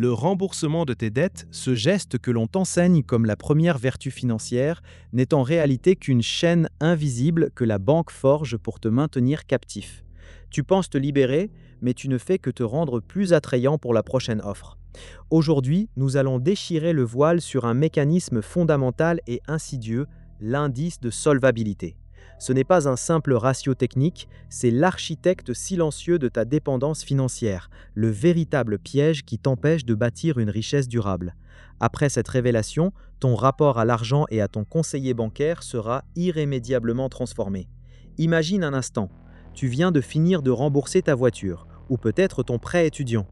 Le remboursement de tes dettes, ce geste que l'on t'enseigne comme la première vertu financière, n'est en réalité qu'une chaîne invisible que la banque forge pour te maintenir captif. Tu penses te libérer, mais tu ne fais que te rendre plus attrayant pour la prochaine offre. Aujourd'hui, nous allons déchirer le voile sur un mécanisme fondamental et insidieux, l'indice de solvabilité. Ce n'est pas un simple ratio technique, c'est l'architecte silencieux de ta dépendance financière, le véritable piège qui t'empêche de bâtir une richesse durable. Après cette révélation, ton rapport à l'argent et à ton conseiller bancaire sera irrémédiablement transformé. Imagine un instant, tu viens de finir de rembourser ta voiture, ou peut-être ton prêt étudiant.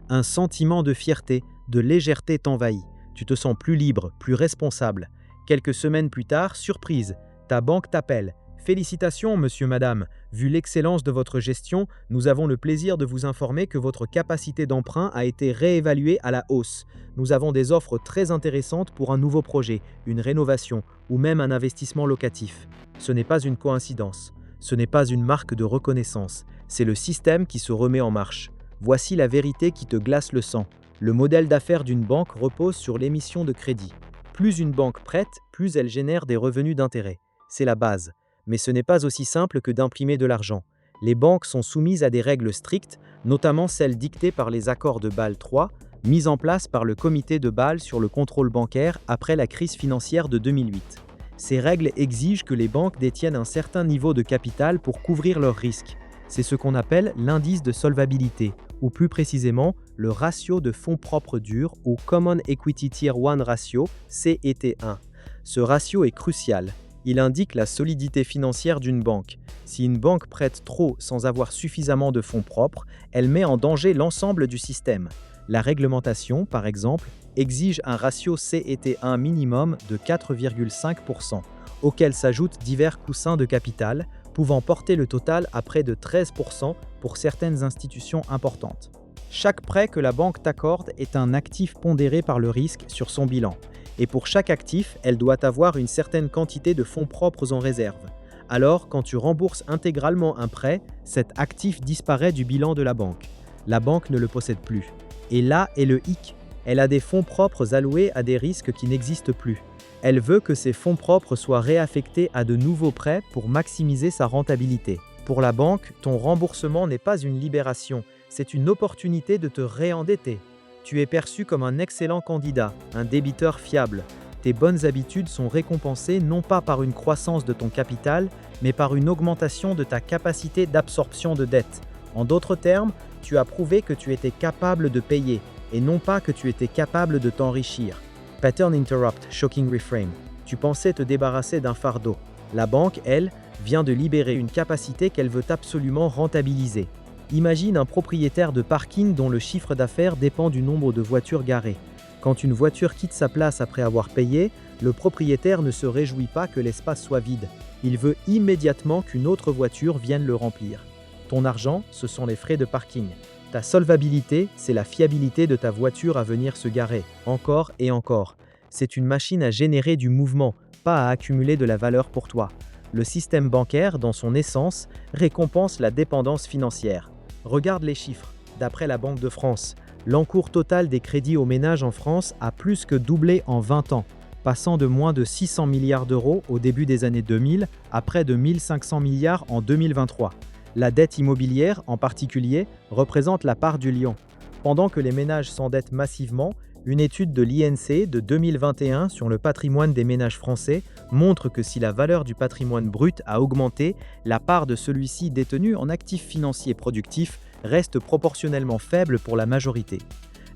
Un sentiment de fierté, de légèreté t'envahit. Tu te sens plus libre, plus responsable. Quelques semaines plus tard, surprise, ta banque t'appelle. Félicitations, monsieur, madame. Vu l'excellence de votre gestion, nous avons le plaisir de vous informer que votre capacité d'emprunt a été réévaluée à la hausse. Nous avons des offres très intéressantes pour un nouveau projet, une rénovation ou même un investissement locatif. Ce n'est pas une coïncidence. Ce n'est pas une marque de reconnaissance. C'est le système qui se remet en marche. Voici la vérité qui te glace le sang. Le modèle d'affaires d'une banque repose sur l'émission de crédit. Plus une banque prête, plus elle génère des revenus d'intérêt. C'est la base. Mais ce n'est pas aussi simple que d'imprimer de l'argent. Les banques sont soumises à des règles strictes, notamment celles dictées par les accords de Bâle III, mis en place par le comité de Bâle sur le contrôle bancaire après la crise financière de 2008. Ces règles exigent que les banques détiennent un certain niveau de capital pour couvrir leurs risques. C'est ce qu'on appelle l'indice de solvabilité, ou plus précisément le ratio de fonds propres durs ou Common Equity Tier 1 Ratio, CET1. Ce ratio est crucial. Il indique la solidité financière d'une banque. Si une banque prête trop sans avoir suffisamment de fonds propres, elle met en danger l'ensemble du système. La réglementation, par exemple, exige un ratio CET1 minimum de 4,5%, auquel s'ajoutent divers coussins de capital, pouvant porter le total à près de 13% pour certaines institutions importantes. Chaque prêt que la banque t'accorde est un actif pondéré par le risque sur son bilan. Et pour chaque actif, elle doit avoir une certaine quantité de fonds propres en réserve. Alors, quand tu rembourses intégralement un prêt, cet actif disparaît du bilan de la banque. La banque ne le possède plus. Et là est le hic. Elle a des fonds propres alloués à des risques qui n'existent plus. Elle veut que ces fonds propres soient réaffectés à de nouveaux prêts pour maximiser sa rentabilité. Pour la banque, ton remboursement n'est pas une libération, c'est une opportunité de te réendetter. Tu es perçu comme un excellent candidat, un débiteur fiable. Tes bonnes habitudes sont récompensées non pas par une croissance de ton capital, mais par une augmentation de ta capacité d'absorption de dette. En d'autres termes, tu as prouvé que tu étais capable de payer, et non pas que tu étais capable de t'enrichir. Pattern Interrupt, Shocking Reframe. Tu pensais te débarrasser d'un fardeau. La banque, elle, vient de libérer une capacité qu'elle veut absolument rentabiliser. Imagine un propriétaire de parking dont le chiffre d'affaires dépend du nombre de voitures garées. Quand une voiture quitte sa place après avoir payé, le propriétaire ne se réjouit pas que l'espace soit vide. Il veut immédiatement qu'une autre voiture vienne le remplir. Ton argent, ce sont les frais de parking. Ta solvabilité, c'est la fiabilité de ta voiture à venir se garer, encore et encore. C'est une machine à générer du mouvement, pas à accumuler de la valeur pour toi. Le système bancaire, dans son essence, récompense la dépendance financière. Regarde les chiffres. D'après la Banque de France, l'encours total des crédits aux ménages en France a plus que doublé en 20 ans, passant de moins de 600 milliards d'euros au début des années 2000 à près de 1500 milliards en 2023. La dette immobilière, en particulier, représente la part du lion. Pendant que les ménages s'endettent massivement, une étude de l'INSEE de 2021 sur le patrimoine des ménages français montre que si la valeur du patrimoine brut a augmenté, la part de celui-ci détenu en actifs financiers productifs reste proportionnellement faible pour la majorité.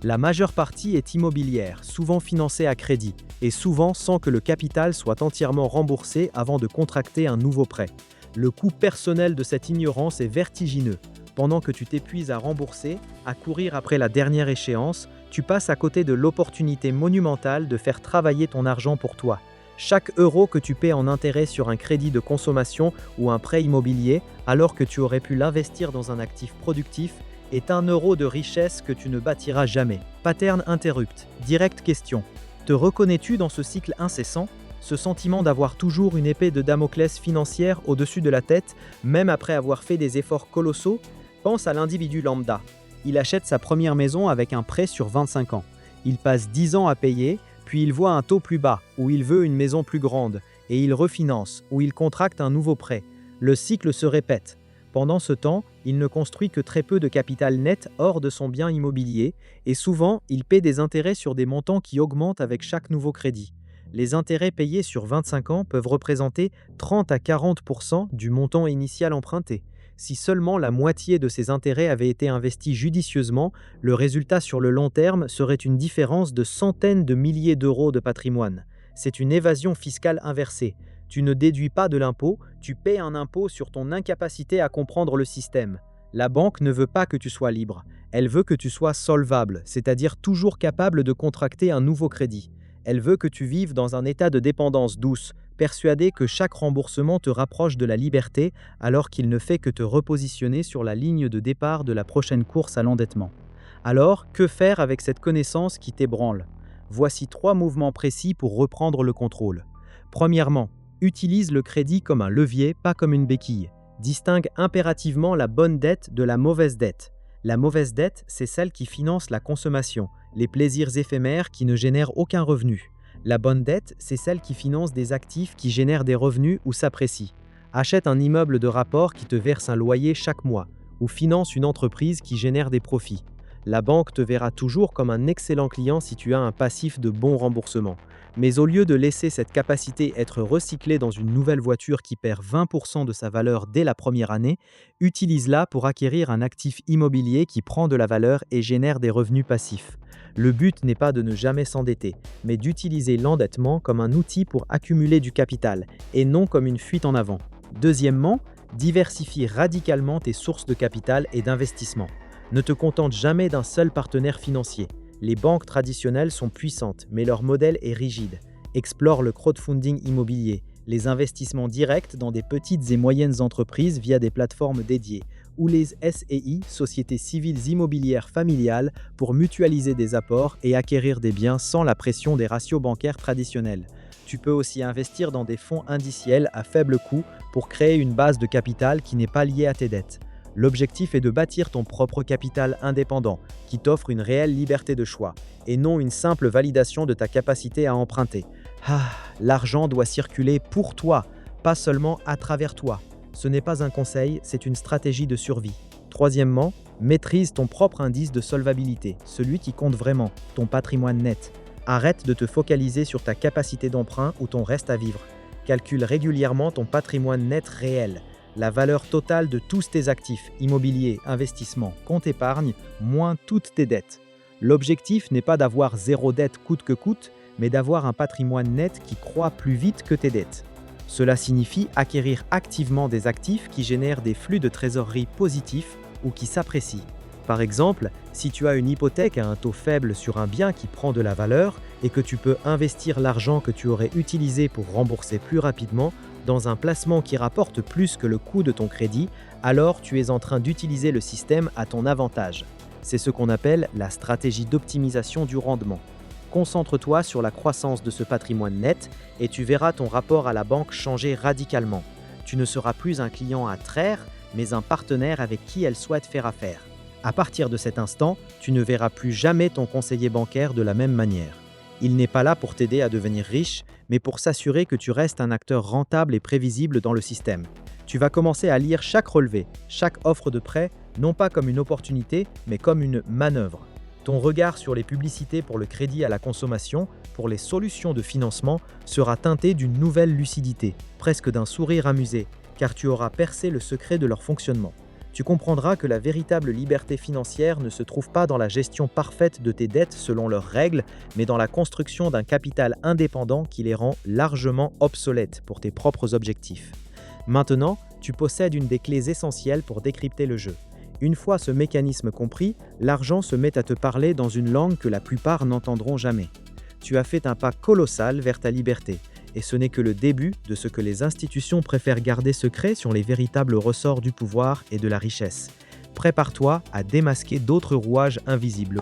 La majeure partie est immobilière, souvent financée à crédit, et souvent sans que le capital soit entièrement remboursé avant de contracter un nouveau prêt. Le coût personnel de cette ignorance est vertigineux. Pendant que tu t'épuises à rembourser, à courir après la dernière échéance, tu passes à côté de l'opportunité monumentale de faire travailler ton argent pour toi. Chaque euro que tu paies en intérêt sur un crédit de consommation ou un prêt immobilier, alors que tu aurais pu l'investir dans un actif productif, est un euro de richesse que tu ne bâtiras jamais. Pattern Interrupt. Directe question. Te reconnais-tu dans ce cycle incessant ? Ce sentiment d'avoir toujours une épée de Damoclès financière au-dessus de la tête, même après avoir fait des efforts colossaux ? Pense à l'individu lambda. il achète sa première maison avec un prêt sur 25 ans. Il passe 10 ans à payer, puis il voit un taux plus bas, où il veut une maison plus grande, et il refinance, où il contracte un nouveau prêt. Le cycle se répète. Pendant ce temps, il ne construit que très peu de capital net hors de son bien immobilier, et souvent, il paie des intérêts sur des montants qui augmentent avec chaque nouveau crédit. Les intérêts payés sur 25 ans peuvent représenter 30 à 40% du montant initial emprunté. Si seulement la moitié de ces intérêts avaient été investis judicieusement, le résultat sur le long terme serait une différence de centaines de milliers d'euros de patrimoine. C'est une évasion fiscale inversée. Tu ne déduis pas de l'impôt, tu paies un impôt sur ton incapacité à comprendre le système. La banque ne veut pas que tu sois libre, elle veut que tu sois solvable, c'est-à-dire toujours capable de contracter un nouveau crédit. Elle veut que tu vives dans un état de dépendance douce, persuadé que chaque remboursement te rapproche de la liberté alors qu'il ne fait que te repositionner sur la ligne de départ de la prochaine course à l'endettement. Alors, que faire avec cette connaissance qui t'ébranle? Voici 3 mouvements précis pour reprendre le contrôle. Premièrement, utilise le crédit comme un levier, pas comme une béquille. Distingue impérativement la bonne dette de la mauvaise dette. La mauvaise dette, c'est celle qui finance la consommation, les plaisirs éphémères qui ne génèrent aucun revenu. La bonne dette, c'est celle qui finance des actifs qui génèrent des revenus ou s'apprécient. Achète un immeuble de rapport qui te verse un loyer chaque mois, ou finance une entreprise qui génère des profits. La banque te verra toujours comme un excellent client si tu as un passif de bon remboursement. Mais au lieu de laisser cette capacité être recyclée dans une nouvelle voiture qui perd 20% de sa valeur dès la première année, utilise-la pour acquérir un actif immobilier qui prend de la valeur et génère des revenus passifs. Le but n'est pas de ne jamais s'endetter, mais d'utiliser l'endettement comme un outil pour accumuler du capital, et non comme une fuite en avant. Deuxièmement, diversifie radicalement tes sources de capital et d'investissement. Ne te contente jamais d'un seul partenaire financier. Les banques traditionnelles sont puissantes, mais leur modèle est rigide. Explore le crowdfunding immobilier, les investissements directs dans des petites et moyennes entreprises via des plateformes dédiées, ou les SCI, Sociétés civiles immobilières familiales, pour mutualiser des apports et acquérir des biens sans la pression des ratios bancaires traditionnels. Tu peux aussi investir dans des fonds indiciels à faible coût pour créer une base de capital qui n'est pas liée à tes dettes. L'objectif est de bâtir ton propre capital indépendant, qui t'offre une réelle liberté de choix, et non une simple validation de ta capacité à emprunter. L'argent doit circuler pour toi, pas seulement à travers toi. Ce n'est pas un conseil, c'est une stratégie de survie. Troisièmement, maîtrise ton propre indice de solvabilité, celui qui compte vraiment, ton patrimoine net. Arrête de te focaliser sur ta capacité d'emprunt ou ton reste à vivre. Calcule régulièrement ton patrimoine net réel, la valeur totale de tous tes actifs, immobiliers, investissements, compte épargne, moins toutes tes dettes. L'objectif n'est pas d'avoir zéro dette coûte que coûte, mais d'avoir un patrimoine net qui croît plus vite que tes dettes. Cela signifie acquérir activement des actifs qui génèrent des flux de trésorerie positifs ou qui s'apprécient. Par exemple, si tu as une hypothèque à un taux faible sur un bien qui prend de la valeur et que tu peux investir l'argent que tu aurais utilisé pour rembourser plus rapidement dans un placement qui rapporte plus que le coût de ton crédit, alors tu es en train d'utiliser le système à ton avantage. C'est ce qu'on appelle la stratégie d'optimisation du rendement. Concentre-toi sur la croissance de ce patrimoine net et tu verras ton rapport à la banque changer radicalement. Tu ne seras plus un client à traire, mais un partenaire avec qui elle souhaite faire affaire. À partir de cet instant, tu ne verras plus jamais ton conseiller bancaire de la même manière. Il n'est pas là pour t'aider à devenir riche, mais pour s'assurer que tu restes un acteur rentable et prévisible dans le système. Tu vas commencer à lire chaque relevé, chaque offre de prêt, non pas comme une opportunité, mais comme une manœuvre. Ton regard sur les publicités pour le crédit à la consommation, pour les solutions de financement, sera teinté d'une nouvelle lucidité, presque d'un sourire amusé, car tu auras percé le secret de leur fonctionnement. Tu comprendras que la véritable liberté financière ne se trouve pas dans la gestion parfaite de tes dettes selon leurs règles, mais dans la construction d'un capital indépendant qui les rend largement obsolètes pour tes propres objectifs. Maintenant, tu possèdes une des clés essentielles pour décrypter le jeu. Une fois ce mécanisme compris, l'argent se met à te parler dans une langue que la plupart n'entendront jamais. Tu as fait un pas colossal vers ta liberté. Et ce n'est que le début de ce que les institutions préfèrent garder secret sur les véritables ressorts du pouvoir et de la richesse. Prépare-toi à démasquer d'autres rouages invisibles.